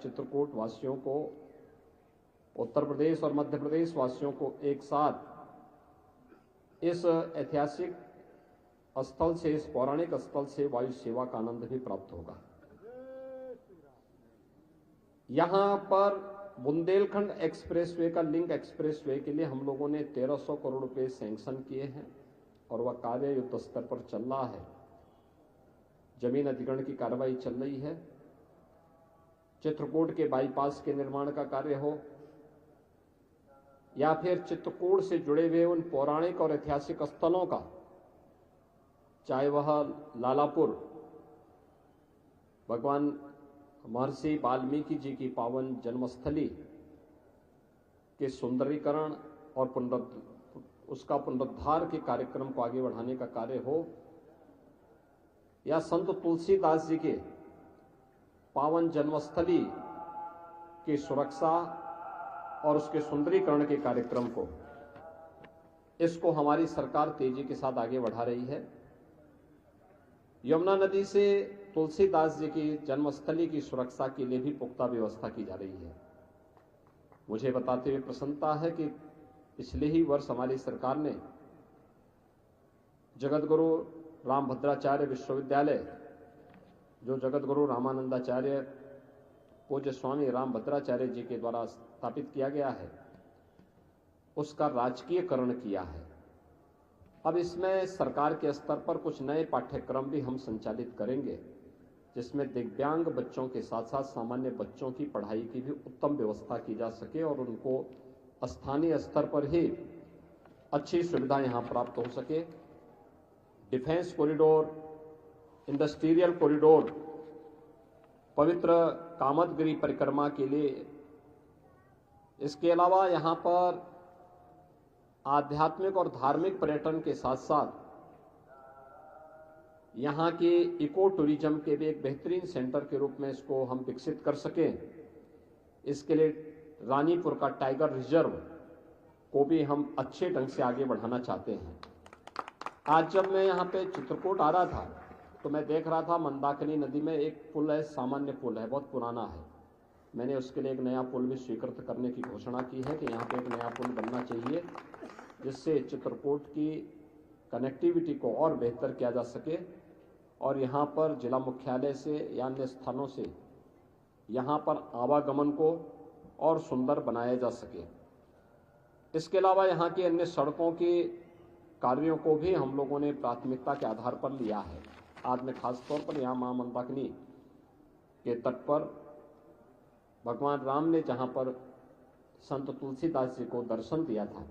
चित्रकूट वासियों को, उत्तर प्रदेश और मध्य प्रदेश वासियों को एक साथ इस ऐतिहासिक स्थल से, इस पौराणिक स्थल से वायु सेवा का आनंद भी प्राप्त होगा। यहां पर बुंदेलखंड एक्सप्रेसवे का लिंक एक्सप्रेसवे के लिए हम लोगों ने 1300 करोड़ रुपए सैंक्शन किए हैं और वह कार्य युद्ध स्तर पर चल रहा है। जमीन अधिग्रहण की कार्रवाई चल रही है। चित्रकूट के बाईपास के निर्माण का कार्य हो या फिर चित्रकूट से जुड़े हुए उन पौराणिक और ऐतिहासिक स्थलों का, चाहे वह लालापुर भगवान महर्षि वाल्मीकि जी की पावन जन्मस्थली के सुंदरीकरण और उसका पुनरुद्धार के कार्यक्रम को आगे बढ़ाने का कार्य हो, या संत तुलसीदास जी के पावन जन्मस्थली की सुरक्षा और उसके सुंदरीकरण के कार्यक्रम को, इसको हमारी सरकार तेजी के साथ आगे बढ़ा रही है। यमुना नदी से तुलसीदास जी की जन्मस्थली की सुरक्षा के लिए भी पुख्ता व्यवस्था की जा रही है। मुझे बताते हुए प्रसन्नता है कि पिछले ही वर्ष हमारी सरकार ने जगतगुरु रामभद्राचार्य विश्वविद्यालय, जो जगतगुरु रामानंदाचार्य पूज्य स्वामी रामभद्राचार्य जी के द्वारा स्थापित किया गया है, उसका राजकीयकरण किया है। अब इसमें सरकार के स्तर पर कुछ नए पाठ्यक्रम भी हम संचालित करेंगे, जिसमें दिव्यांग बच्चों के साथ साथ सामान्य बच्चों की पढ़ाई की भी उत्तम व्यवस्था की जा सके और उनको स्थानीय स्तर पर ही अच्छी सुविधा यहां प्राप्त हो सके। डिफेंस कॉरिडोर, इंडस्ट्रियल कॉरिडोर, पवित्र कामदगिरी परिक्रमा के लिए, इसके अलावा यहां पर आध्यात्मिक और धार्मिक पर्यटन के साथ साथ यहां के इको टूरिज्म के भी एक बेहतरीन सेंटर के रूप में इसको हम विकसित कर सकें। इसके लिए रानीपुर का टाइगर रिजर्व को भी हम अच्छे ढंग से आगे बढ़ाना चाहते हैं। आज जब मैं यहाँ पे चित्रकूट आ रहा था तो मैं देख रहा था मंदाकिनी नदी में एक पुल है, सामान्य पुल है, बहुत पुराना है। मैंने उसके लिए एक नया पुल भी स्वीकृत करने की घोषणा की है कि यहाँ पे एक नया पुल बनना चाहिए, जिससे चित्रकूट की कनेक्टिविटी को और बेहतर किया जा सके और यहाँ पर जिला मुख्यालय से या अन्य स्थानों से यहाँ पर आवागमन को और सुंदर बनाया जा सके। इसके अलावा यहाँ की अन्य सड़कों के कार्यों को भी हम लोगों ने प्राथमिकता के आधार पर लिया है। आज मैं खास तौर पर यहाँ मां मंदाकिनी के तट पर भगवान राम ने जहाँ पर संत तुलसीदास जी को दर्शन दिया था,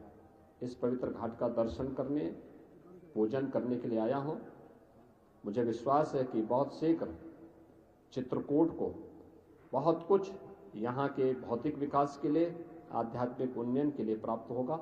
इस पवित्र घाट का दर्शन करने, पूजन करने के लिए आया हूँ। मुझे विश्वास है कि बहुत शीघ्र चित्रकूट को बहुत कुछ यहाँ के भौतिक विकास के लिए, आध्यात्मिक उन्नयन के लिए प्राप्त होगा।